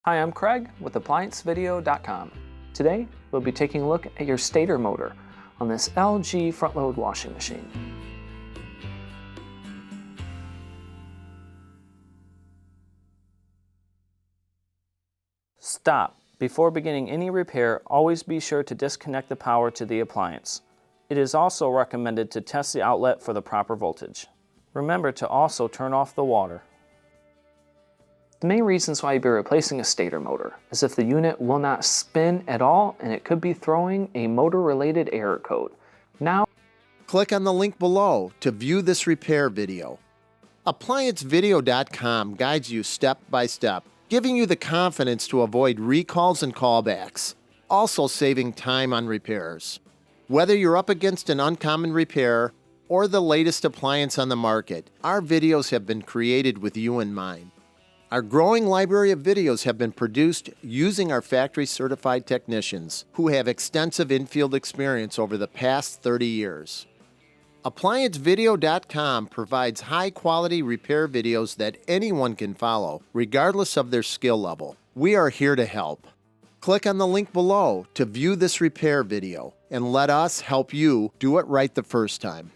Hi, I'm Craig with ApplianceVideo.com. Today, we'll be taking a look at your stator motor on this LG front-load washing machine. Stop. Before beginning any repair, always be sure to disconnect the power to the appliance. It is also recommended to test the outlet for the proper voltage. Remember to also turn off the water. The main reasons why you'd be replacing a stator motor is if the unit will not spin at all and it could be throwing a motor-related error code. Now, click on the link below to view this repair video. ApplianceVideo.com guides you step by step, giving you the confidence to avoid recalls and callbacks, also saving time on repairs. Whether you're up against an uncommon repair or the latest appliance on the market, our videos have been created with you in mind. Our growing library of videos have been produced using our factory-certified technicians who have extensive infield experience over the past 30 years. ApplianceVideo.com provides high-quality repair videos that anyone can follow, regardless of their skill level. We are here to help. Click on the link below to view this repair video and let us help you do it right the first time.